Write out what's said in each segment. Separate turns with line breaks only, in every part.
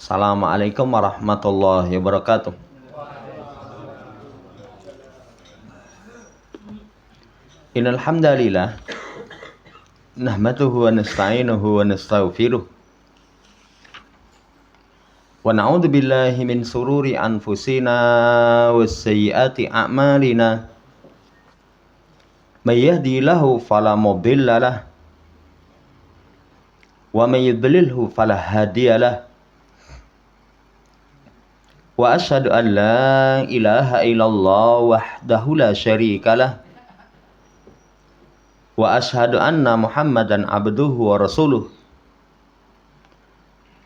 Assalamualaikum warahmatullahi wabarakatuh. Innal hamdalillah nahmaduhu wa nasta'inuhu wa nastaghfiruh wa na'udzu billahi min sururi anfusina was sayyiati a'malina may yahdihillahu fala mudhillalah wa may yudlilhu fala hadiyalah wa asyhadu an la ilaha illallah wahdahu la syarikalah wa asyhadu anna Muhammadan abduhu wa rasuluh.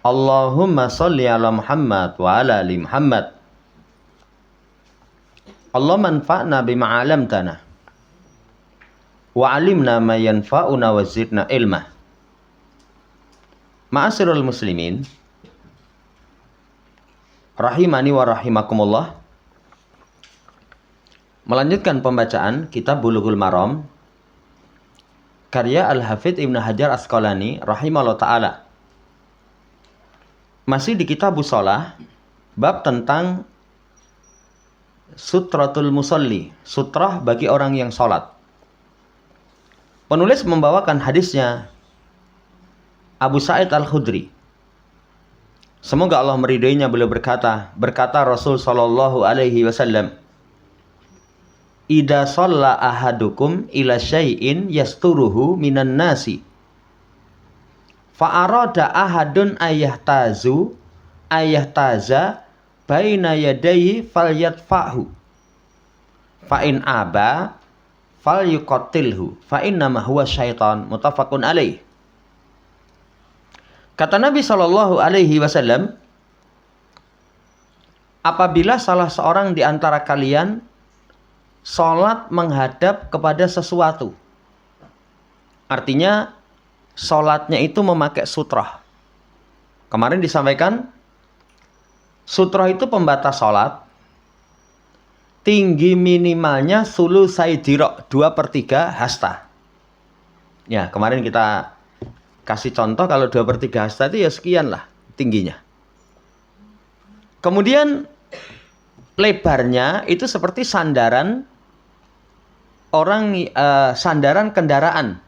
Allahumma sholli ala Muhammad wa ala ali Muhammad. Allahumma anfa'na bima 'allamtana wa 'allimna ma yanfa'una wa zidna ilma. Ma'asyiral muslimin rahimani wa rahimakumullah. Melanjutkan pembacaan kitab Bulughul Maram karya Al-Hafidz Ibnu Hajar Asqalani rahimahullah ta'ala. Masih di kitab Shalah, bab tentang sutratul musalli, sutrah bagi orang yang sholat. Penulis membawakan hadisnya Abu Sa'id Al-Khudri. Semoga Allah meridainya, beliau berkata Rasul sallallahu alaihi wasallam, "Idza shalla ahadukum ila syai'in yasturuhu minan nasi fa arada ahadun ayahtaza baina yadayhi falyadfahu fa in aba falyuqatilhu fa innama huwa syaitan." Muttafaqun alaih. Kata Nabi sallallahu alaihi wasallam, apabila salah seorang di antara kalian sholat menghadap kepada sesuatu, artinya sholatnya itu memakai sutrah. Kemarin disampaikan sutrah itu pembatas sholat, tinggi minimalnya sulusai dirok, 2/3 hasta. Ya, kemarin kita kasih contoh, kalau 2/3 hasta itu ya sekian lah tingginya. Kemudian lebarnya itu seperti sandaran sandaran kendaraan.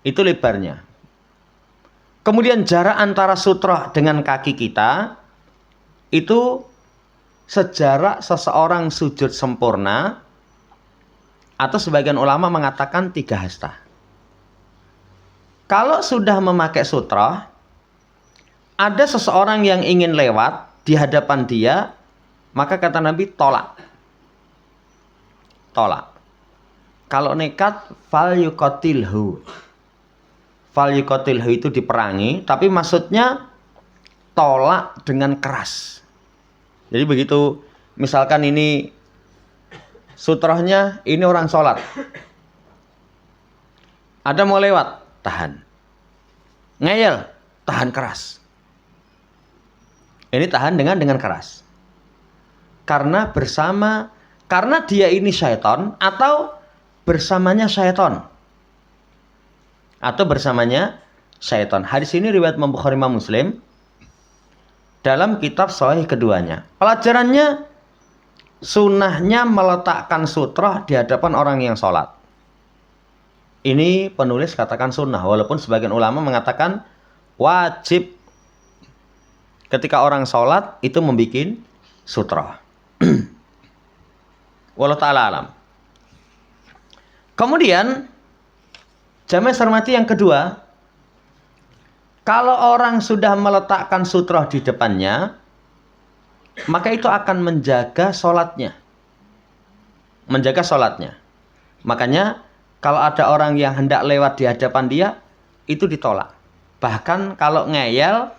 Itu lebarnya. Kemudian jarak antara sutrah dengan kaki kita itu sejarak seseorang sujud sempurna, atau sebagian ulama mengatakan 3 hasta. Kalau sudah memakai sutrah, ada seseorang yang ingin lewat di hadapan dia, maka kata Nabi, tolak. Kalau nekat, fal yuqatilhu. Fal yuqatilhu itu diperangi, tapi maksudnya tolak dengan keras. Jadi begitu, misalkan ini sutrahnya, ini orang sholat, ada mau lewat, tahan. Ngeyel, tahan keras. Ini tahan dengan keras. Karena dia ini syaitan, atau bersamanya syaitan. Hadis ini riwayat Imam Bukhari, Imam Muslim dalam kitab sahih keduanya. Pelajarannya, sunnahnya meletakkan sutrah di hadapan orang yang sholat. Ini penulis katakan sunnah, walaupun sebagian ulama mengatakan wajib ketika orang sholat itu membuat sutrah. Wallahu ta'ala alam. Kemudian jamaah hormati yang kedua, kalau orang sudah meletakkan sutrah di depannya, maka itu akan menjaga sholatnya. Makanya kalau ada orang yang hendak lewat di hadapan dia, itu ditolak. Bahkan kalau ngeyel,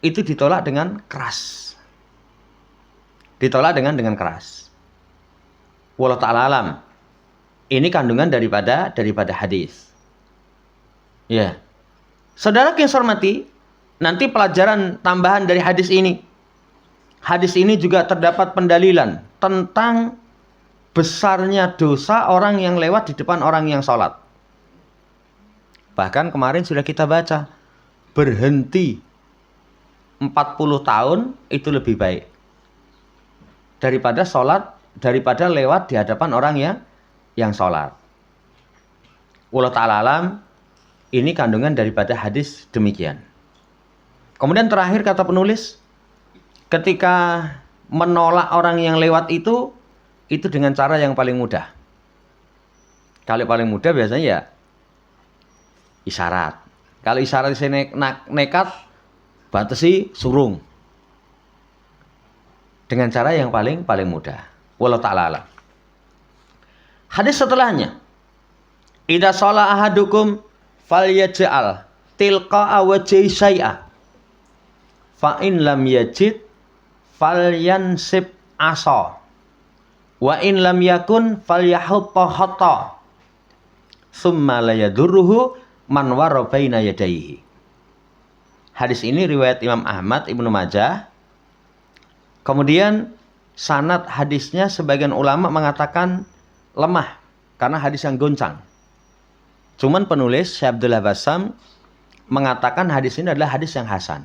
itu ditolak dengan keras. Dengan keras. Wallahu ta'ala alam. Ini kandungan daripada hadis. Ya. Saudara yang saya hormati, Nanti pelajaran tambahan dari hadis ini. Hadis ini juga terdapat pendalilan tentang besarnya dosa orang yang lewat di depan orang yang sholat. Bahkan kemarin sudah kita baca, berhenti 40 tahun itu lebih baik daripada lewat di hadapan orang yang sholat. Wallahu ta'ala alam, ini kandungan daripada hadis demikian. Kemudian terakhir kata penulis, ketika menolak orang yang lewat itu dengan cara yang paling mudah. Kalau paling mudah biasanya ya isyarat. Kalau isyarat saya nekat, batasi surung. Dengan cara yang paling mudah. Wallahu ta'ala alam. Hadis setelahnya, idza shalla ahadukum falyaj'al tilqa'a wajhi syai'a fa in lam yajid falyansib asa wa in lam yakun falyahutta hatta summa la yadurruhu man wara baina yadayhi. Hadis ini riwayat Imam Ahmad, Ibnu Majah. Kemudian sanad hadisnya sebagian ulama mengatakan lemah karena hadis yang goncang. Cuman penulis Syekh Abdullah Bassam mengatakan hadis ini adalah hadis yang hasan.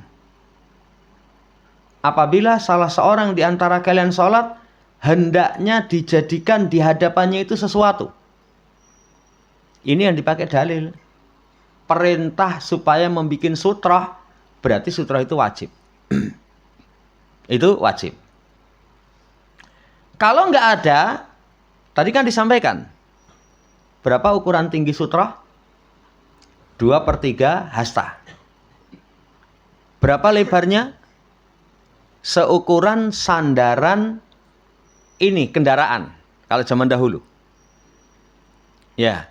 Apabila salah seorang di antara kalian sholat, hendaknya dijadikan di hadapannya itu sesuatu. Ini yang dipakai dalil. Perintah supaya membuat sutroh, berarti sutroh itu wajib. Itu wajib. Kalau nggak ada, tadi kan disampaikan, berapa ukuran tinggi sutroh? 2/3 hasta. Berapa lebarnya? Seukuran sandaran ini kendaraan kalau zaman dahulu. Ya.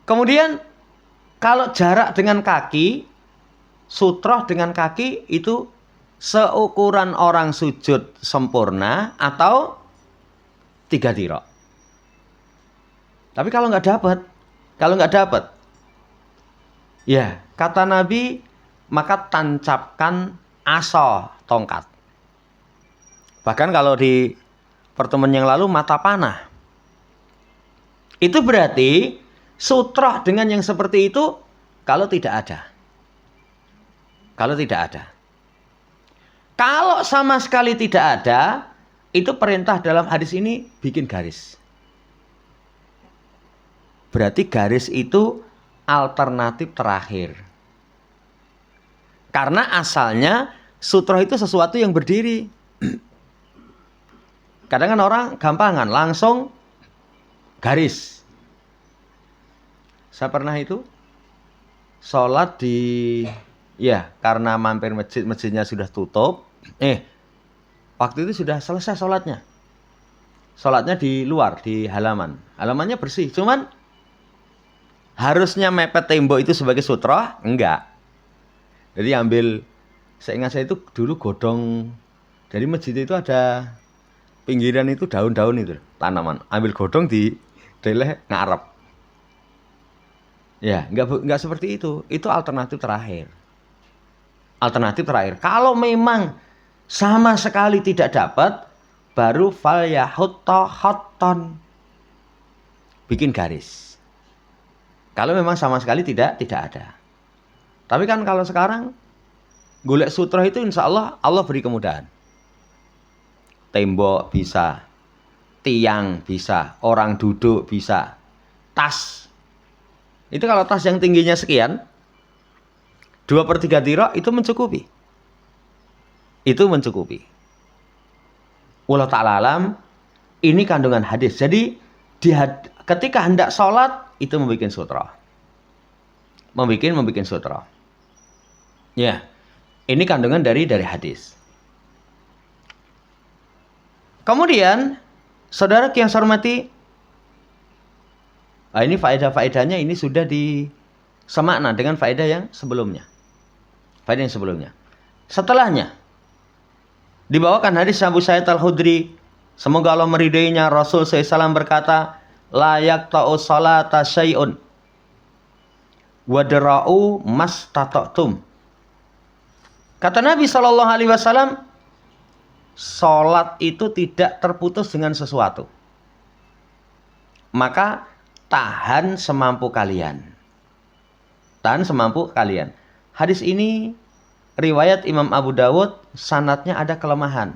Kemudian kalau jarak dengan kaki, sutroh dengan kaki itu seukuran orang sujud sempurna atau 3 dirok. Tapi kalau nggak dapat, ya kata Nabi, maka tancapkan asa, tongkat. Bahkan kalau di pertemuan yang lalu mata panah. Itu berarti sutroh dengan yang seperti itu kalau tidak ada. Kalau sama sekali tidak ada, itu perintah dalam hadis ini bikin garis. Berarti garis itu alternatif terakhir. Karena asalnya sutroh itu sesuatu yang berdiri. Kadang kan orang gampangan, langsung garis. Saya pernah itu sholat karena mampir masjidnya sudah tutup. Waktu itu sudah selesai sholatnya. Sholatnya di luar, di halaman. Halamannya bersih, cuman harusnya mepet tembok itu sebagai sutroh, enggak. Jadi saya ingat itu dulu godong, dari masjid itu ada pinggiran itu daun-daun itu, tanaman. Ambil godong di deleh ngarep. Ya, enggak seperti itu. Itu alternatif terakhir. Kalau memang sama sekali tidak dapat, baru falyahutta hatton. Bikin garis. Kalau memang sama sekali tidak ada. Tapi kan kalau sekarang golek sutroh itu insya Allah beri kemudahan. Tembok bisa, tiang bisa, orang duduk bisa, tas. Itu kalau tas yang tingginya sekian, 2/3 dirok itu mencukupi. Wallahu ta'ala alam, ini kandungan hadis. Jadi ketika hendak sholat itu membuat sutroh. Membuat sutroh. Ya, ini kandungan dari hadis. Kemudian, saudara yang saya hormati, ini faedah-faedahnya ini sudah disemakna dengan faedah yang sebelumnya. Setelahnya, dibawakan hadis Abu Sa'id Al-Khudri, semoga Allah meridainya, Rasul SAW berkata, la yaqta'u salata syai'un wadra'u mastata'tum Kata Nabi Shallallahu Alaihi Wasallam, sholat itu tidak terputus dengan sesuatu. Maka tahan semampu kalian. Tahan semampu kalian. Hadis ini riwayat Imam Abu Dawud, sanadnya ada kelemahan.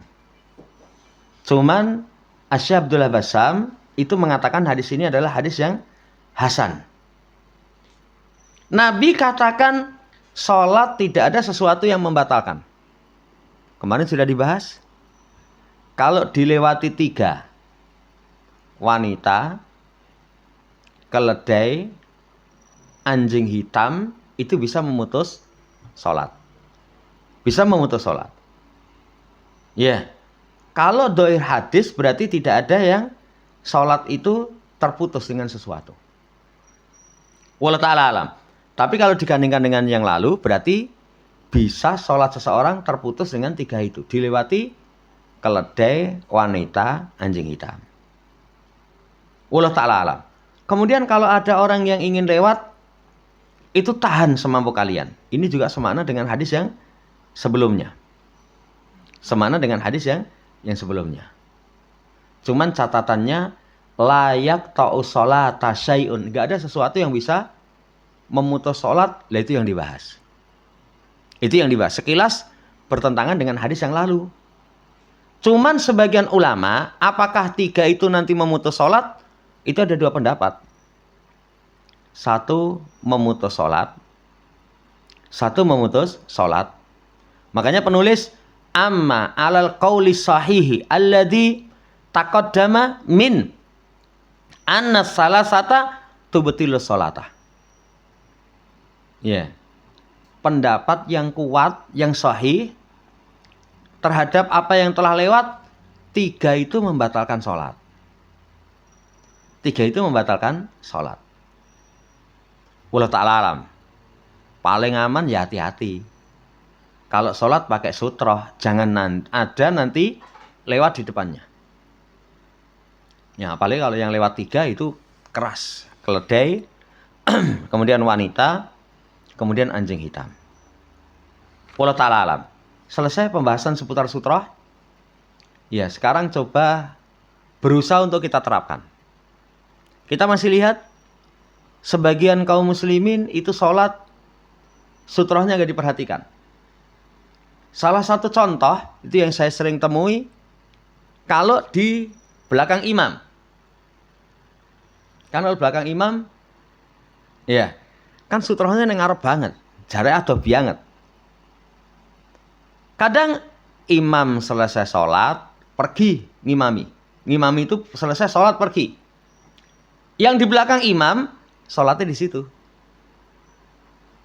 Cuman Asy Abdullah Bassam itu mengatakan hadis ini adalah hadis yang hasan. Nabi katakan sholat tidak ada sesuatu yang membatalkan. Kemarin sudah dibahas. Kalau dilewati 3, wanita, keledai, anjing hitam, itu bisa memutus sholat. Bisa memutus sholat. Ya. Kalau doir hadis berarti tidak ada yang sholat itu terputus dengan sesuatu. Wallahu ta'ala alam. Tapi kalau digandingkan dengan yang lalu, berarti bisa sholat seseorang terputus dengan 3 itu. Dilewati keledai, wanita, anjing hitam. Wallahu ta'ala alam. Kemudian kalau ada orang yang ingin lewat, itu tahan semampu kalian. Ini juga semakna dengan hadis yang sebelumnya. Semakna dengan hadis yang sebelumnya. Cuman catatannya layak ta'u sholata syai'un. Gak ada sesuatu yang bisa memutus sholat. Lah itu yang dibahas. Itu yang dibahas. Sekilas bertentangan dengan hadis yang lalu. Cuman sebagian ulama, apakah 3 itu nanti memutus sholat? Itu ada 2 pendapat. 1 memutus sholat. 1 memutus sholat. Makanya penulis amma alal qauli sahihi alladhi taqaddama min anna salasata tubtilu sholata. Ya. Pendapat yang kuat, yang sahih terhadap apa yang telah lewat, 3 itu membatalkan sholat. 3 itu membatalkan sholat. Wallahu ta'ala alam. Paling aman ya hati-hati. Kalau sholat pakai sutroh, jangan ada nanti lewat di depannya. Ya, apalagi kalau yang lewat 3 itu keras. Keledai, kemudian wanita, kemudian anjing hitam. Wallahu ta'ala alam. Selesai pembahasan seputar sutroh. Ya, sekarang coba berusaha untuk kita terapkan. Kita masih lihat sebagian kaum muslimin itu sholat sutrohnya gak diperhatikan. Salah satu contoh itu yang saya sering temui, kalau di belakang imam. Kalau belakang imam, ya, kan sutrohnya yang ngarep banget, jarak atau banget. Kadang imam selesai sholat, pergi ngimami. Ngimami itu selesai sholat pergi. Yang di belakang imam, sholatnya di situ.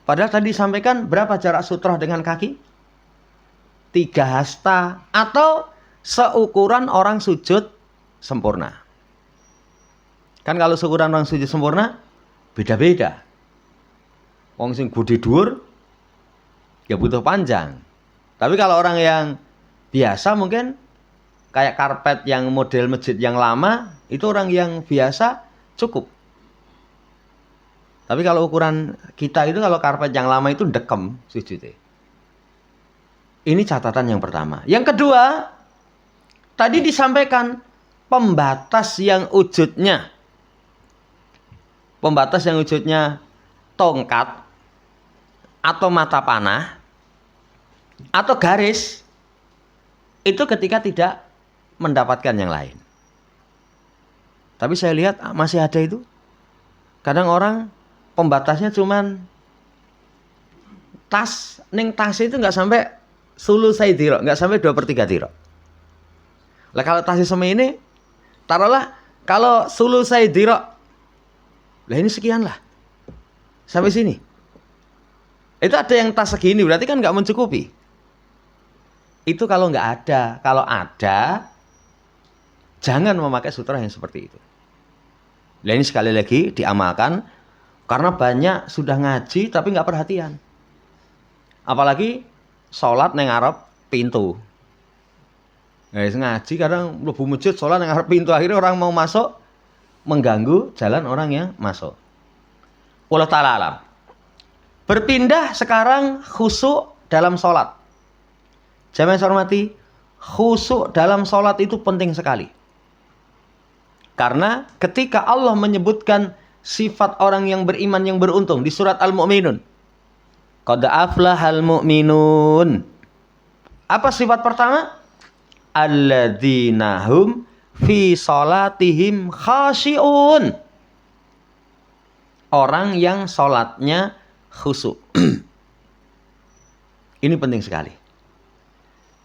Padahal tadi disampaikan berapa jarak sutroh dengan kaki? 3 hasta atau seukuran orang sujud sempurna. Kan kalau seukuran orang sujud sempurna beda-beda. Wong sing gede dhuwur ya butuh panjang. Tapi kalau orang yang biasa mungkin kayak karpet yang model masjid yang lama, itu orang yang biasa cukup. Tapi kalau ukuran kita itu kalau karpet yang lama itu dekem sujudnya. Ini catatan yang pertama. Yang kedua, tadi disampaikan pembatas yang wujudnya tongkat atau mata panah atau garis itu ketika tidak mendapatkan yang lain. Tapi saya lihat masih ada itu. Kadang orang pembatasnya cuman tas, itu nggak sampai sulusai dirok, nggak sampai 2/3 dirok. Lah kalau tas semene, taruhlah kalau sulusai dirok, lah ini sekian lah, sampai sini. Itu ada yang tas segini, berarti kan nggak mencukupi. Itu kalau nggak ada, kalau ada, jangan memakai sutra yang seperti itu. Lah ini sekali lagi diamalkan, karena banyak sudah ngaji tapi nggak perhatian. Apalagi sholat neng ngarep pintu. Guys, ngaji kadang mlebu masjid sholat neng ngarep pintu, akhirnya orang mau masuk mengganggu jalan orang yang masuk. Wallahu ta'ala alam. Berpindah sekarang khusyuk dalam sholat. Jamaah yang saya hormati, khusyuk dalam sholat itu penting sekali. Karena ketika Allah menyebutkan sifat orang yang beriman yang beruntung di surat Al-Mu'minun, qad aflahal mu'minun. Apa sifat pertama? Alladzina hum fi sholatihim khashi'un. Orang yang sholatnya khusyuk. Ini penting sekali.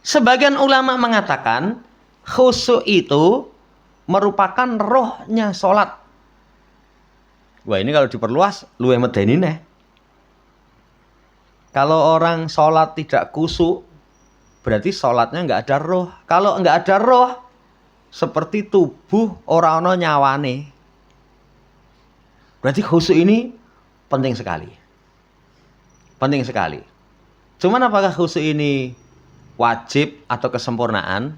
Sebagian ulama mengatakan khusyuk itu merupakan rohnya sholat. Wah, ini kalau diperluas luwih medeni neh. Kalau orang sholat tidak khusyuk, berarti sholatnya nggak ada roh. Kalau nggak ada roh, seperti tubuh orang ono nyawane. Berarti khusyuk ini penting sekali. Penting sekali. Cuman apakah khusyuk ini wajib atau kesempurnaan?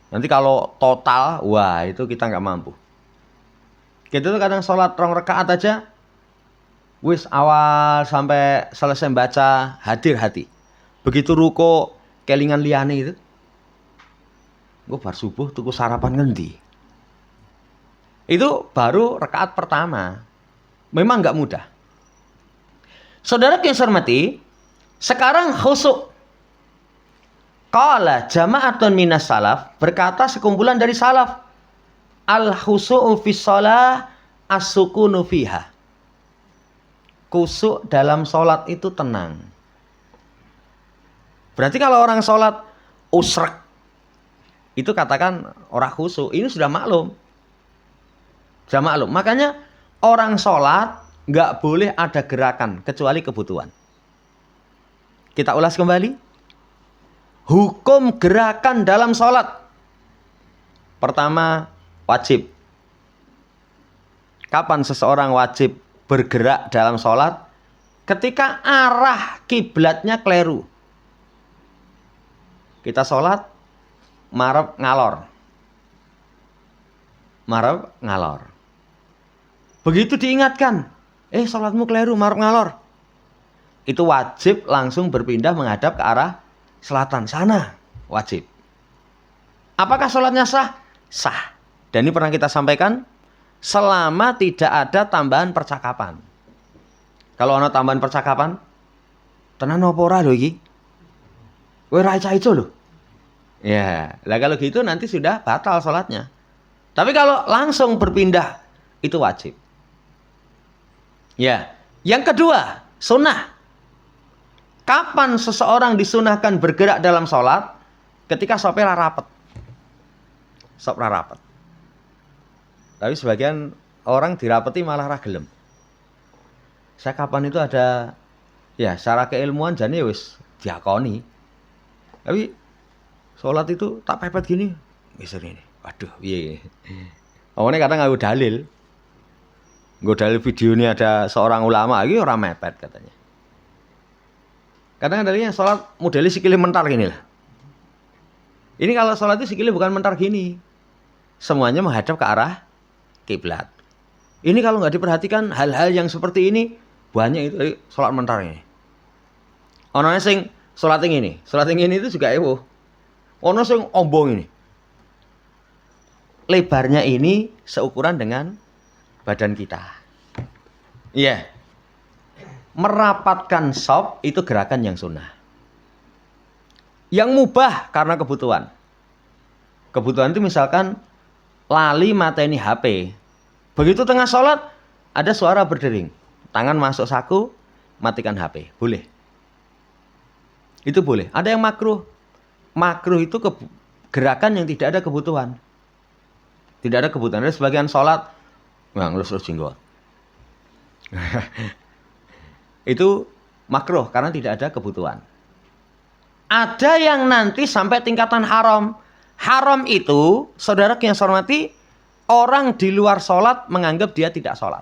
Nanti kalau total, wah itu kita nggak mampu. Kita tuh kadang sholat 2 rakaat aja, wis awal sampai selesai baca hadir hati. Begitu ruko kelingan liyane itu, gue bar subuh tuku sarapan ngendi. Itu baru rakaat pertama. Memang nggak mudah. Saudara yang saya hormati, sekarang khusyuk. Qala jama'atun minas salaf, berkata sekumpulan dari salaf, al khusyu'u fis shalah as-sukunu fiha. Khusyuk dalam sholat itu tenang. Berarti kalau orang sholat usrek, itu katakan orang khusyuk. Ini sudah maklum. Sudah maklum. Makanya orang sholat nggak boleh ada gerakan kecuali kebutuhan. Kita ulas kembali. Hukum gerakan dalam sholat. Pertama, wajib. Kapan seseorang wajib bergerak dalam sholat? Ketika arah kiblatnya keliru. Kita sholat, marep ngalor. Marep ngalor. Begitu diingatkan, sholatmu keliru, marep ngalor. Itu wajib langsung berpindah menghadap ke arah selatan sana, wajib. Apakah sholatnya sah? Sah. Dan ini pernah kita sampaikan, selama tidak ada tambahan percakapan. Kalau ada tambahan percakapan, tenan apa ora lho iki? Kowe ra iso lho. Ya, lah kalau gitu nanti sudah batal sholatnya. Tapi kalau langsung berpindah, itu wajib. Ya, yang kedua, sunnah. Kapan seseorang disunahkan bergerak dalam sholat? Ketika sopnya rapet. Sop rapet. Tapi sebagian orang dirapeti malah ragelem. Saya kapan itu ada, ya secara keilmuan jane wis diakoni. Tapi sholat itu tak pepet gini, wis ini. Waduh, piye. Awalnya kadang nganggo dalil. Nggo dalil video ini ada seorang ulama, iki ora mepet katanya. Kadang dalilnya sholat modelnya sikile mentar gini lah. Ini kalau sholat itu sikile bukan mentar gini. Semuanya menghadap ke arah kiblat. Ini kalau nggak diperhatikan hal-hal yang seperti ini banyak itu sholat mentar ini. Ono sing sholat ini itu juga ewo. Ono sing ombong ini. Lebarnya ini seukuran dengan badan kita. Iya. Yeah. Merapatkan shop itu gerakan yang sunnah. Yang mubah karena kebutuhan. Kebutuhan itu misalkan lali mateni HP. Begitu tengah sholat ada suara berdering. Tangan masuk saku, matikan HP. Boleh. Itu boleh. Ada yang makruh. Makruh itu gerakan yang tidak ada kebutuhan. Tidak ada kebutuhan. Ada sebagian sholat, ngelus-lus jenggot. Itu makruh karena tidak ada kebutuhan. Ada yang nanti sampai tingkatan haram. Haram itu, saudara yang saya hormati, orang di luar sholat menganggap dia tidak sholat.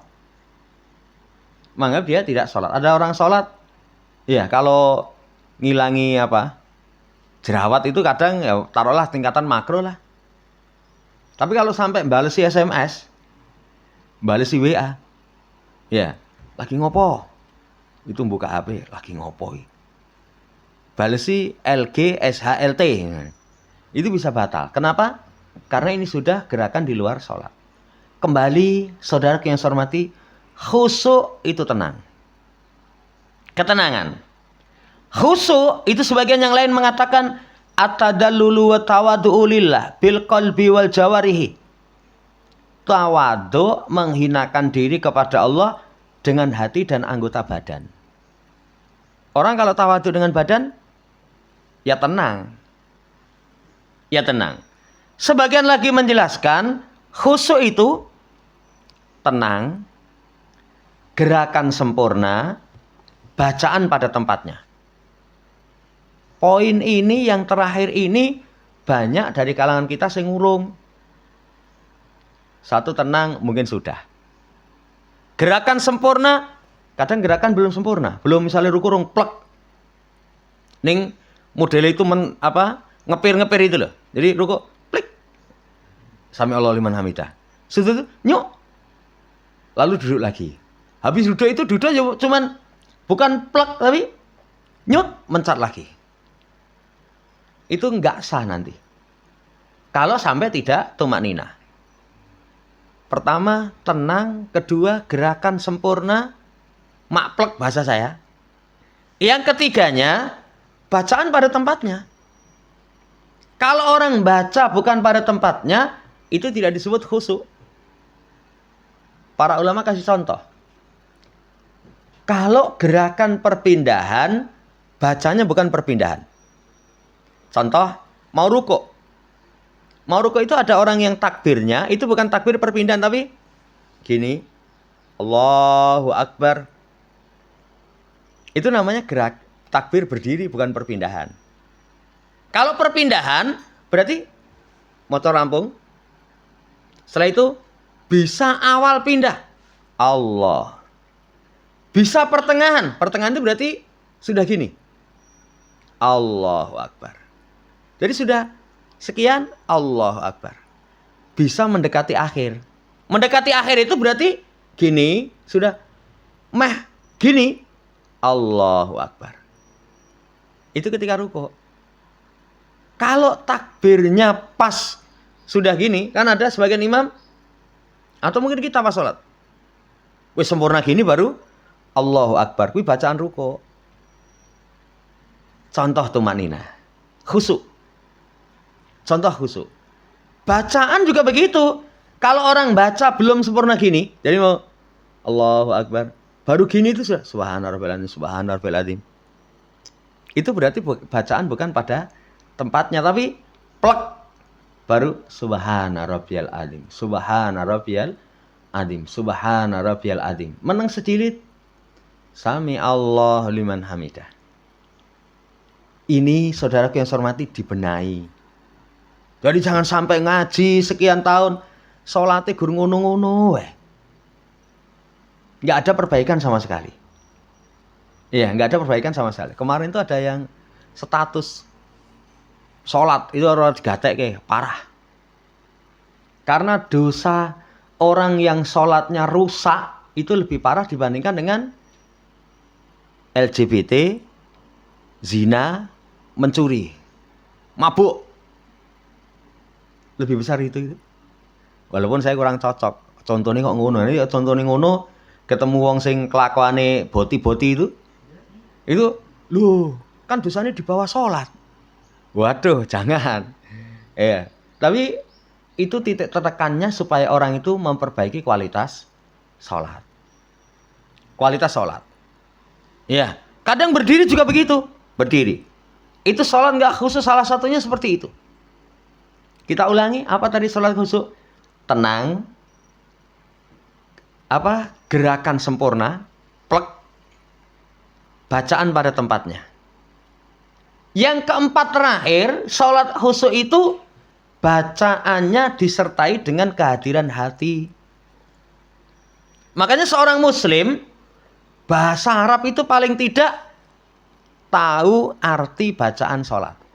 Menganggap dia tidak sholat. Ada orang sholat, ya kalau ngilangi jerawat itu kadang ya taruhlah tingkatan makruh lah. Tapi kalau sampai balesi SMS, balesi WA, ya lagi ngopo? Itu buka HP, lagi ngopoi. balesi LG SHLT. Itu bisa batal. Kenapa? Karena ini sudah gerakan di luar sholat. Kembali, saudara yang saya hormati, khusyuk itu tenang. Ketenangan. Khusyuk itu sebagian yang lain mengatakan at-tadallulu wa tawaddu'u lillah bil qalbi wal jawarihi. Tawadhu menghinakan diri kepada Allah dengan hati dan anggota badan. Orang kalau tawadhu dengan badan, ya tenang. Ya tenang. Sebagian lagi menjelaskan, khusyuk itu tenang, gerakan sempurna, bacaan pada tempatnya. Poin ini yang terakhir ini banyak dari kalangan kita sing urung. Satu tenang mungkin sudah. Gerakan sempurna, kadang gerakan belum sempurna. Belum misalnya ruku rung plek. Ning model itu ngepir-ngepir itu loh. Jadi ruku plik. Sami Allah liman hamidah. Sudah itu nyuk. Lalu duduk lagi. Habis duduk itu duduk ya cuman bukan plek tapi nyut mencat lagi. Itu enggak sah nanti. Kalau sampai tidak tumak ninah. Pertama, tenang. Kedua, gerakan sempurna. Makplek bahasa saya. Yang ketiganya, bacaan pada tempatnya. Kalau orang baca bukan pada tempatnya, itu tidak disebut khusyuk. Para ulama kasih contoh. Kalau gerakan perpindahan, bacanya bukan perpindahan. Contoh, mau ruku. Mau ruku itu ada orang yang takbirnya, itu bukan takbir perpindahan, tapi gini. Allahu Akbar. Itu namanya gerak takbir berdiri, bukan perpindahan. Kalau perpindahan, berarti motor rampung. Setelah itu, bisa awal pindah. Allah. Bisa pertengahan. Pertengahan itu berarti sudah gini. Allahu Akbar. Jadi sudah sekian, Allahu Akbar. Bisa mendekati akhir. Mendekati akhir itu berarti gini, sudah gini. Allahu Akbar. Itu ketika ruku. Kalau takbirnya pas sudah gini, kan ada sebagian imam atau mungkin kita pas sholat. Wis sempurna gini baru Allahu Akbar. Kuwi bacaan ruku. Contoh tumanina. Khusyuk. Contoh khusyuk. Bacaan juga begitu. Kalau orang baca belum sempurna gini, jadi mau Allahu Akbar, baru gini itu sudah Subhana Rabbil Azim, Subhana Rabbil Azim. Itu berarti bacaan bukan pada tempatnya, tapi plek baru Subhana Rabbiyal Azim, Subhana Rabbiyal Azim, Subhana Rabbiyal Azim. Menang sedilit. Sami Allah liman hamidah. Ini saudaraku yang saya hormati dibenahi. Jadi jangan sampai ngaji sekian tahun, sholatnya guru ngono-ngono. Nggak ada perbaikan sama sekali. Iya, nggak ada perbaikan sama sekali. Kemarin itu ada yang status sholat, itu orang digatek parah. Karena dosa orang yang sholatnya rusak, itu lebih parah dibandingkan dengan LGBT, zina, mencuri, mabuk. Lebih besar itu. Walaupun saya kurang cocok. Contohnya kok ngono. Ini contohnya ngono, ketemu wong sing kelakuane boti-boti itu loh, kan dosanya di bawah sholat. Waduh, jangan. Tapi itu titik tertekannya supaya orang itu memperbaiki kualitas sholat. Kualitas sholat. Ya, kadang berdiri juga begitu. Berdiri. Itu sholat nggak khusus, salah satunya seperti itu. Kita ulangi, apa tadi sholat khusyuk? Tenang. Gerakan sempurna. Plek. Bacaan pada tempatnya. Yang keempat terakhir, sholat khusyuk itu bacaannya disertai dengan kehadiran hati. Makanya seorang muslim, bahasa Arab itu paling tidak tahu arti bacaan sholat.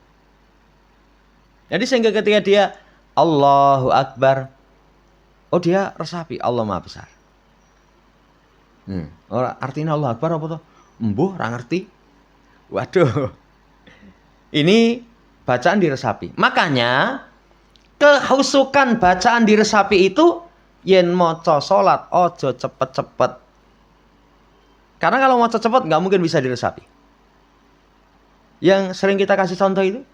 Jadi sehingga ketika dia Allahu Akbar, oh dia resapi Allah Maha Besar. Artinya Allah Akbar apa tuh? Embuh, ra ngerti. Waduh. Ini bacaan diresapi. Makanya kehusukan bacaan diresapi itu yen maca salat ojo cepet-cepet. Karena kalau maca cepet nggak mungkin bisa diresapi. Yang sering kita kasih contoh itu,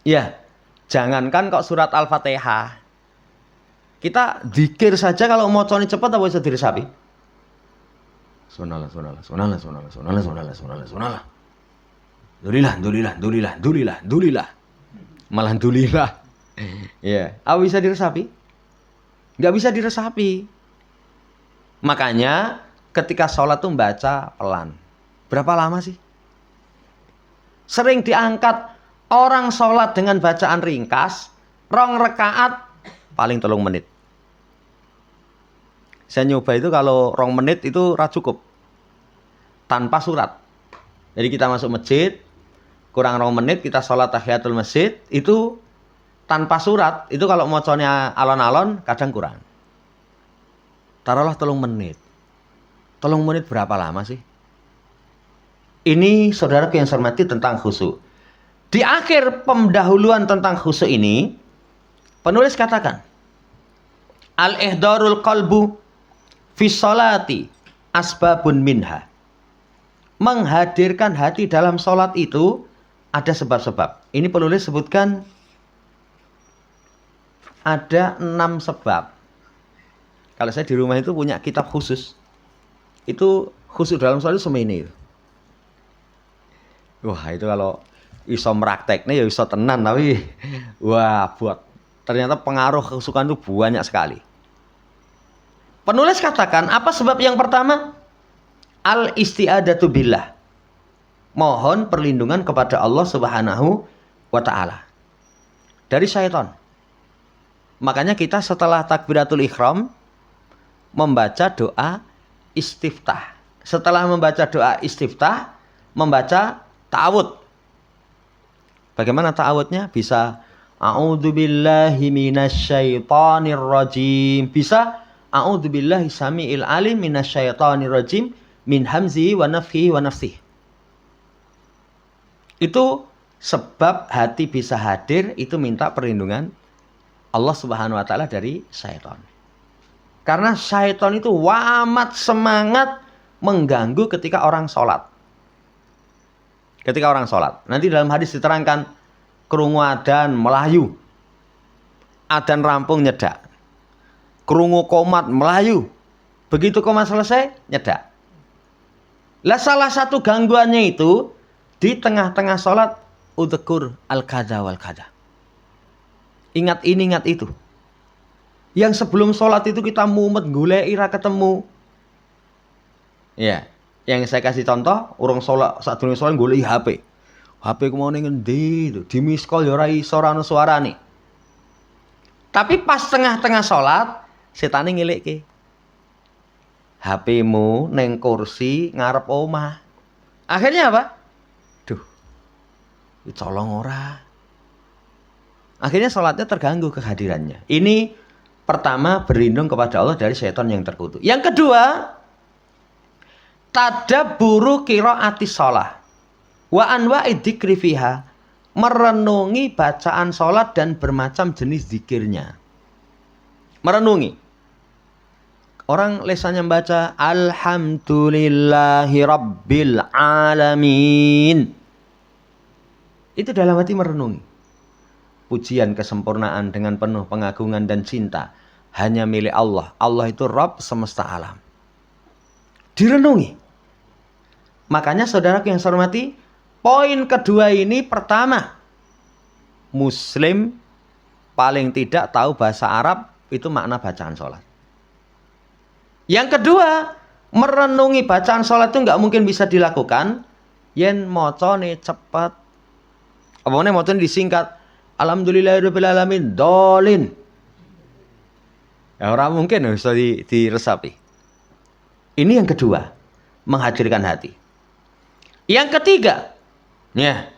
ya jangankan kok surat Al-Fatihah. Kita dzikir saja kalau macane cepet apa bisa diresapi? Sunallah. Dulilah. Malah dulilah. Ya, apa bisa diresapi? Nggak bisa diresapi. Makanya ketika sholat tuh baca pelan. Berapa lama sih? Sering diangkat orang sholat dengan bacaan ringkas, 2 rakaat paling 3 menit. Saya nyoba itu kalau 2 menit itu cukup. Tanpa surat. Jadi kita masuk masjid, kurang 2 menit kita sholat tahiyatul masjid, itu tanpa surat. Itu kalau macanya alon-alon kadang kurang. Taruhlah 3 menit. 3 menit berapa lama sih? Ini saudaraku yang saya hormati tentang khusyuk. Di akhir pendahuluan tentang khusyuk ini, penulis katakan, al-ihdarul qalbu fi sholati asbabun minha. Menghadirkan hati dalam sholat itu ada sebab-sebab. Ini penulis sebutkan ada 6 sebab. Kalau saya di rumah itu punya kitab khusus. Itu khusyuk dalam sholat itu semene. Wah, itu kalau iso merakteknya ya iso tenan, tapi wah buat ternyata pengaruh kesukaan itu banyak sekali. Penulis katakan apa sebab yang pertama? Al-isti'adatu billah. Mohon perlindungan kepada Allah Subhanahu wa taala dari syaitan. Makanya kita setelah takbiratul ihram membaca doa istiftah. Setelah membaca doa istiftah, membaca ta'awud. Bagaimana ta'awudnya? Bisa a'udzubillahi minasyaitonir rajim. Bisa a'udzubillahi samiil alim minasyaitonir rajim min hamzihi wa nafthihi wa nafsihi. Itu sebab hati bisa hadir, itu minta perlindungan Allah Subhanahu wa taala dari syaitan. Karena syaitan itu amat semangat mengganggu ketika orang sholat. Ketika orang sholat. Nanti dalam hadis diterangkan, krungu adzan melayu. Adzan rampung nyedak. Krungu qomat melayu. Begitu qomat selesai, nyedak. Lah salah satu gangguannya itu, di tengah-tengah sholat, udhkur al-kada wal-kada. Ingat ini, ingat itu. Yang sebelum sholat itu kita mumet, golek ira ketemu. Ya. Yang saya kasih contoh, orang sholat saat dunia sholat golek HP. HP ku mau ning ngendi itu, di miss call ya ora iso ora ono suarane. Tapi pas tengah-tengah sholat, setane ngelekke. HP-mu neng kursi ngarep omah. Akhirnya apa? Duh. Dicolong ora. Akhirnya sholatnya terganggu kehadirannya. Ini pertama berlindung kepada Allah dari setan yang terkutuk. Yang kedua, tadabburu qiraati shalah wa anwa'i dzikri fiha, merenungi bacaan salat dan bermacam jenis zikirnya. Merenungi. Orang lesannya membaca alhamdulillahi rabbil alamin. Itu dalam hati merenungi. Pujian kesempurnaan dengan penuh pengagungan dan cinta hanya milik Allah. Allah itu Rabb semesta alam. Direnungi. Makanya saudaraku yang saya hormati, poin kedua ini pertama, Muslim paling tidak tahu bahasa Arab itu makna bacaan sholat. Yang kedua, merenungi bacaan sholat itu nggak mungkin bisa dilakukan yen mocone cepat. Apalagi mocone disingkat alhamdulillahirabbil alamin dolin. Ya orang mungkin bisa diresapi. Ini yang kedua, menghadirkan hati. Yang ketiga, ya,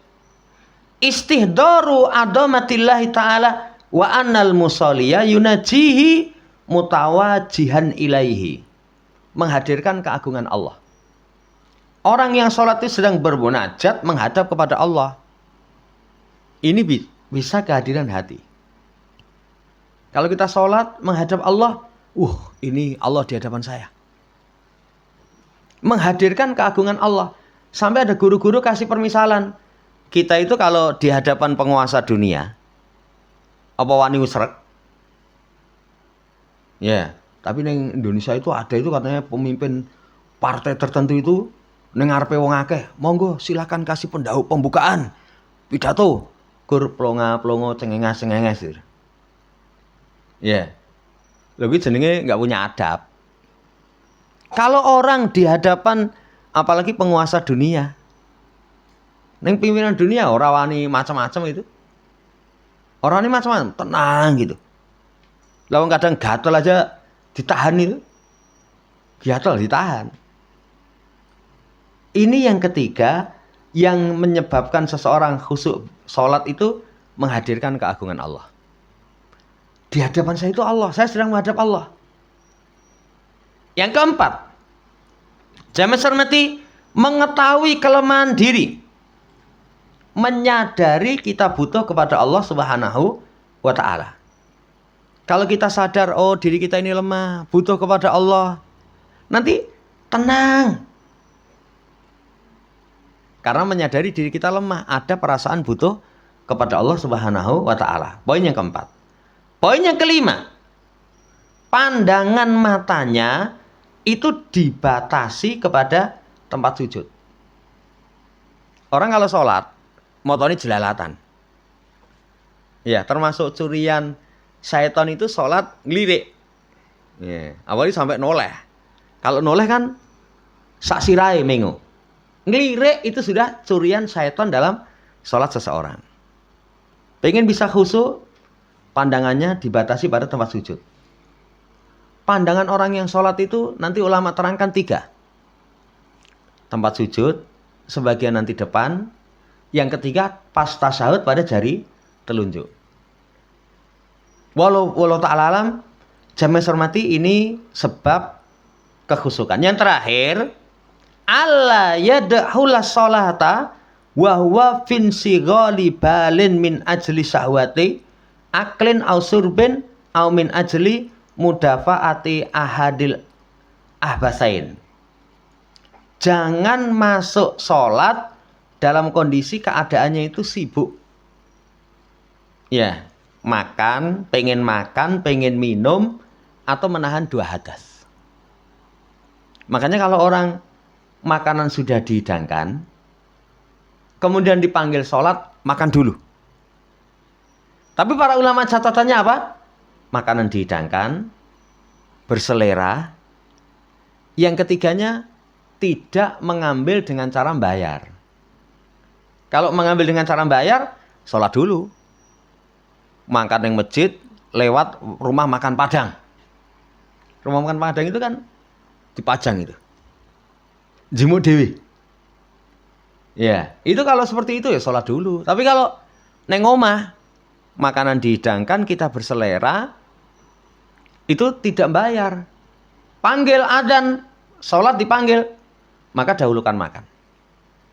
istihdaru adamatillahi ta'ala wa annal musalliya yunajihi mutawajihan ilaihi. Menghadirkan keagungan Allah. Orang yang sholat itu sedang bermunajat menghadap kepada Allah. Ini bisa kehadiran hati. Kalau kita sholat menghadap Allah, ini Allah di hadapan saya. Menghadirkan keagungan Allah. Sampai ada guru-guru kasih permisalan. Kita itu kalau di hadapan penguasa dunia, apa wani usrek? Ya, tapi di Indonesia itu ada itu katanya pemimpin partai tertentu itu ning ngarepe wong akeh, monggo silakan kasih pembukaan pidato. Gur plonga-plongo cengenges-cengenges. Ya. Lho kuwi jenenge enggak punya adab. Kalau orang di hadapan apalagi penguasa dunia, ning pimpinan dunia ora wani macam-macam itu. Orang ini macam-macam, tenang gitu. Lawan kadang gatel aja ditahan itu. Gatel ditahan. Ini yang ketiga yang menyebabkan seseorang khusyuk sholat itu menghadirkan keagungan Allah. Di hadapan saya itu Allah, saya sedang menghadap Allah. Yang keempat, jamaah hormati, mengetahui kelemahan diri. Menyadari kita butuh kepada Allah Subhanahu wa ta'ala. Kalau kita sadar, oh diri kita ini lemah, butuh kepada Allah, nanti tenang. Karena menyadari diri kita lemah, ada perasaan butuh kepada Allah Subhanahu wa ta'ala. Poin yang keempat. Poin yang kelima, pandangan matanya itu dibatasi kepada tempat sujud. Orang kalau sholat, motone jelalatan. Ya, termasuk curian syaitan itu sholat ngelirik. Ya, awalnya sampai noleh. Kalau noleh kan sak sirai mengo. Ngelirik itu sudah curian syaitan dalam sholat seseorang. Pengen bisa khusyuk, pandangannya dibatasi pada tempat sujud. Pandangan orang yang sholat itu nanti ulama terangkan 3. Tempat sujud, sebagian nanti depan. Yang ketiga pas tasyahud pada jari telunjuk. Walau ta'ala alam, jamaah hormati, ini sebab kekhusukan. Yang terakhir, alla yad'ula sholata wa huwa fin sighali balin min ajli syahwati aklin au surbin au min ajli mudafaati ahadil ahbasain. Jangan masuk sholat dalam kondisi keadaannya itu sibuk. Ya, makan, pengen minum, atau menahan 2 hadas. Makanya kalau orang makanan sudah dihidangkan, kemudian dipanggil sholat, makan dulu. Tapi para ulama catatannya apa? Makanan dihidangkan, berselera. Yang ketiganya, tidak mengambil dengan cara membayar. Kalau mengambil dengan cara bayar, sholat dulu. Makan yang masjid, lewat rumah makan Padang. Rumah makan Padang itu kan dipajang itu. Jimuk dewi. Ya, itu kalau seperti itu ya sholat dulu. Tapi kalau neng omah, makanan dihidangkan, kita berselera, itu tidak bayar. Panggil adzan, sholat dipanggil, maka dahulukan makan.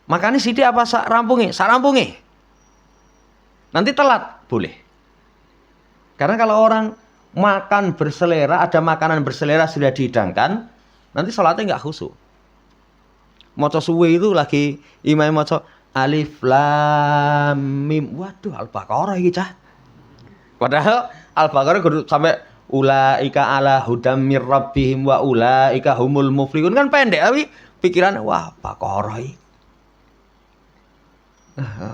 Makannya sidik apa rampungi? Sarampungi. Nanti telat, boleh. Karena kalau orang makan berselera, ada makanan berselera sudah dihidangkan, nanti sholatnya nggak khusyuk. Maca suwe itu lagi imam maca alif lam mim. Waduh, Al-Baqarah iki cah. Padahal Al-Baqarah kudu sampai ulaika ala hudam mir rabbihim wa ulaika humul muflihun, kan pendek tapi pikiran wah Baqarah iki.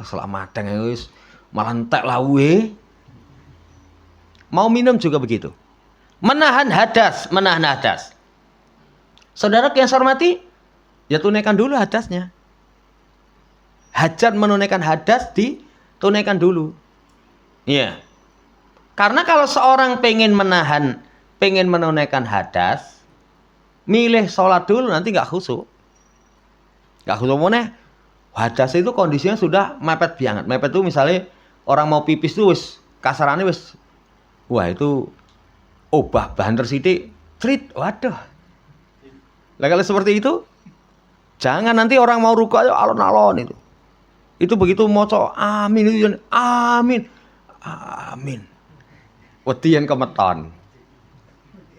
Selamat wis malah entek lawe. Mau minum juga begitu. Menahan hadas. Saudara yang saya hormati, ya tunaikan dulu hadasnya. Hajat menunaikan hadas ditunaikan dulu. Iya. Karena kalau seorang pengen menunaikan hadas, milih sholat dulu nanti nggak khusyuk. Nggak khusyuk mana? Hadas itu kondisinya sudah mepet banget. Mepet itu misalnya orang mau pipis tuh wis kasarannya wis, wah itu obah banter sidik, trit, waduh. Lah kalau seperti itu, jangan nanti orang mau ruku aja alon-alon itu. Itu begitu maca amin itu amin. Amin. Wedi yang kemeton.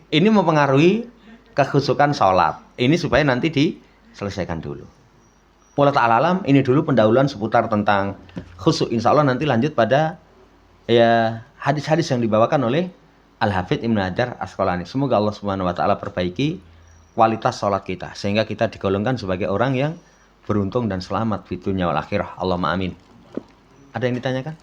Ini mempengaruhi kekhusyukan sholat. Ini supaya nanti diselesaikan dulu. Wallahu ta'ala alam, ini dulu pendahuluan seputar tentang khusyuk. Insya Allah nanti lanjut pada ya hadis-hadis yang dibawakan oleh Al-Hafidz Ibnu Hajar Asqalani. Semoga Allah Subhanahu wa taala perbaiki kualitas sholat kita sehingga kita digolongkan sebagai orang yang beruntung dan selamat di dunia wal akhirah. Allahumma amin. Ada yang ditanyakan?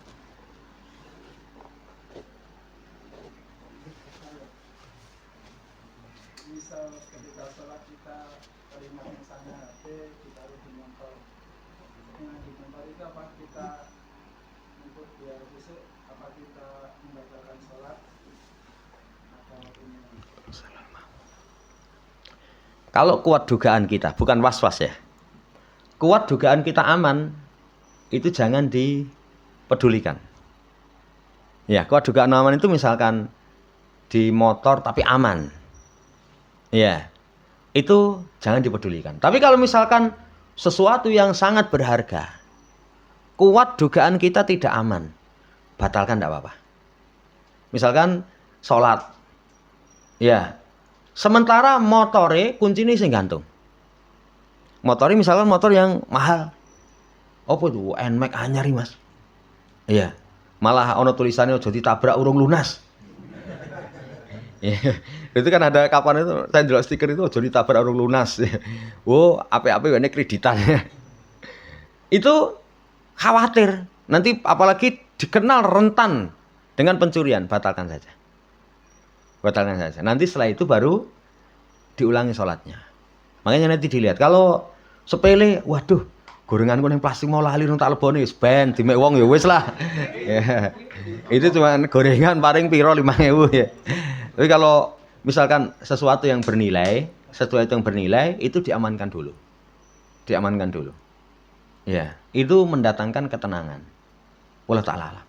Kalau kuat dugaan kita, bukan was-was ya. Kuat dugaan kita aman, itu jangan dipedulikan. Ya, kuat dugaan aman itu misalkan di motor tapi aman. Ya, itu jangan dipedulikan. Tapi kalau misalkan sesuatu yang sangat berharga, kuat dugaan kita tidak aman, batalkan tidak apa-apa. Misalkan sholat. Ya, sementara motore kuncinya sing gantung. Motornya misalkan motor yang mahal. Apa itu? NMAX anyar Mas. Iya. Malah ono tulisannya aja ditabrak urung lunas. Iya. Itu kan ada kapan itu saya delok stiker itu aja ditabrak urung lunas. Oh, apik-apik wene kreditan. Itu khawatir. Nanti apalagi dikenal rentan dengan pencurian, batalkan saja. Batalkan saja. Nanti setelah itu baru diulangi sholatnya. Makanya nanti dilihat. Kalau sepele, waduh, gorenganku yang plastik mau lali nang tak lebone wis ben dimek wong ya wis lah. Ya. Itu cuman gorengan paling piro 5.000 ya. Tapi kalau misalkan sesuatu yang bernilai itu diamankan dulu. Diamankan dulu. Ya, itu mendatangkan ketenangan. Wallahu ta'ala alam.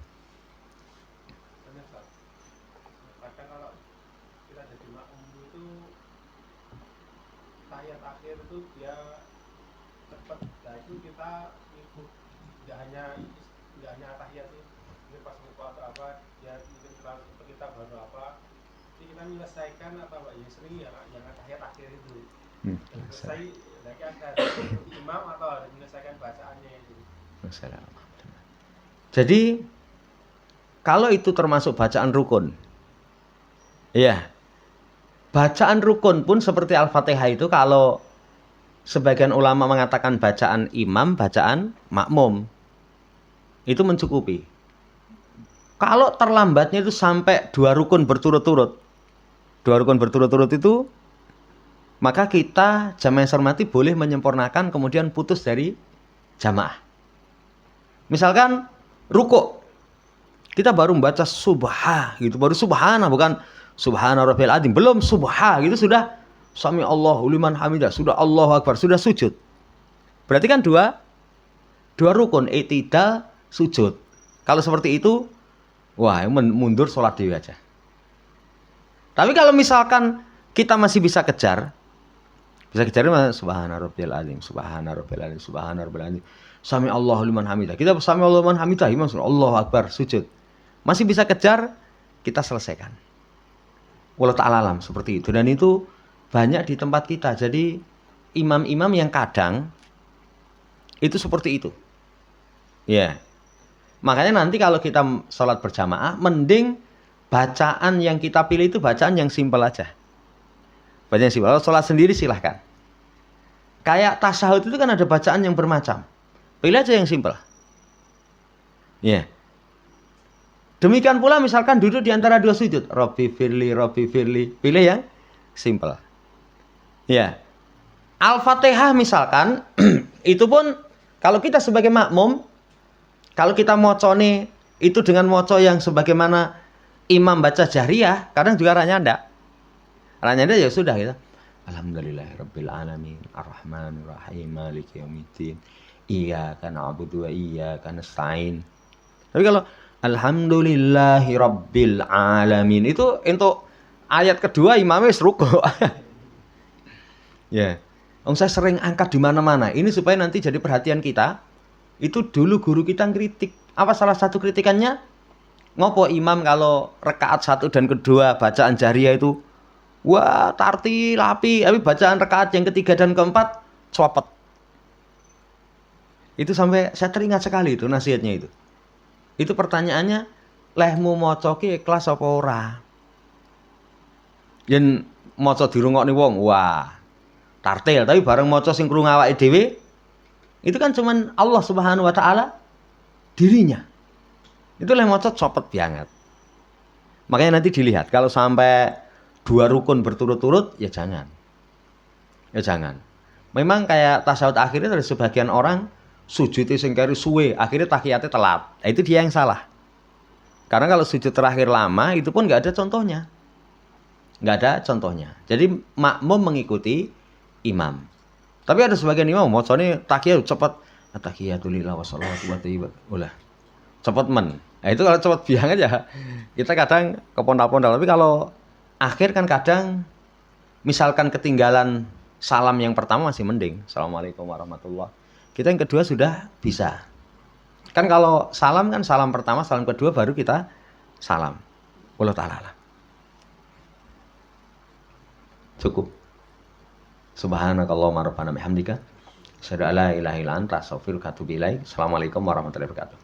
Menyelesaikan apa Pak ya sering yang tahiyat akhir itu selesai lagi ada imam atau ada menyelesaikan bacaannya itu.
Jadi kalau itu termasuk bacaan rukun, ya bacaan rukun pun seperti Al-Fatihah itu kalau sebagian ulama mengatakan bacaan imam, bacaan makmum itu mencukupi. Kalau terlambatnya itu sampai 2 rukun berturut-turut itu, maka kita jamaah yang hormati boleh menyempurnakan kemudian putus dari jamaah. Misalkan rukuk, kita baru membaca subha gitu, baru subhana, bukan subhana rabbil azim, belum subha gitu sudah sami Allahu liman hamidah, sudah Allahu akbar, sudah sujud. Berarti kan dua rukun, i'tidal, sujud. Kalau seperti itu, wah mundur sholat dewi aja. Tapi kalau misalkan kita masih bisa kejar subhana rabbil azim, subhana rabbil azim, subhana rabbil azim, sami Allahu liman hamidah. Kita sami Allahu liman hamidah, imam Allahu akbar, sujud. Masih bisa kejar, kita selesaikan. Wallahu ta'ala alam seperti itu. Dan itu banyak di tempat kita. Jadi imam-imam yang kadang itu seperti itu. Ya. Makanya nanti kalau kita sholat berjamaah, mending bacaan yang kita pilih itu bacaan yang simpel aja. Bacaan yang simpel. Kalau sholat sendiri silahkan. Kayak tasyahud itu kan ada bacaan yang bermacam. Pilih aja yang simpel. Ya. Demikian pula misalkan duduk di antara 2 sujud. Rabbi firli. Pilih yang simpel. Ya. Al-Fatihah misalkan, itu pun kalau kita sebagai makmum, kalau kita mocone itu dengan moco yang sebagaimana imam baca jahriyah, kadang juga ranyanda. Ranyanda ya sudah gitu. Alhamdulillahirabbil alamin, arrahmanir rahim, maliki yaumiddin, iyyaka na'budu wa iyyaka nasta'in. Tapi kalau alhamdulillahirabbil alamin itu untuk ayat kedua imamnya wis rukuk. Ya. Saya sering angkat di mana-mana. Ini supaya nanti jadi perhatian kita Itu dulu guru kita ngeritik. Apa salah satu kritikannya? Ngopo imam kalau rakaat 1 dan kedua bacaan jariyah itu wah tartil api, tapi bacaan rakaat yang ketiga dan keempat copot. Itu sampai saya teringat sekali itu nasihatnya itu. Itu pertanyaannya, lehmu maca ki ikhlas apa ora? Yen maca dirungokne wong, wah tartil, tapi bareng maca sing krungu awake dhewe itu kan cuman Allah Subhanahu wa taala dirinya. Itu leh maca copot banget. Makanya nanti dilihat kalau sampai 2 rukun berturut-turut ya jangan. Ya jangan. Memang kayak tasawuf akhirnya dari sebagian orang sujud sing kari suwe, akhirnya tahiyatnya telat. Nah, itu dia yang salah. Karena kalau sujud terakhir lama itu pun nggak ada contohnya. Nggak ada contohnya. Jadi makmum mengikuti imam. Tapi ada sebagian imam macane tahiyat cepet, tahiyatulillah wassalatu wa tayyibat. Ulah. Cepet men. Nah, itu kalau cepet biang aja. Kita kadang kepondak-pondak, tapi kalau akhir kan kadang misalkan ketinggalan salam yang pertama masih mending. Assalamualaikum warahmatullahi. Kita yang kedua sudah bisa. Kan kalau salam kan salam pertama, salam kedua baru kita salam. Wallahu ta'ala. Cukup. Subhanakallahumma rabbana bihamdika asyhadu an la ilaha illa anta astaghfiruka wa atubu ilaik. Assalamualaikum warahmatullahi wabarakatuh.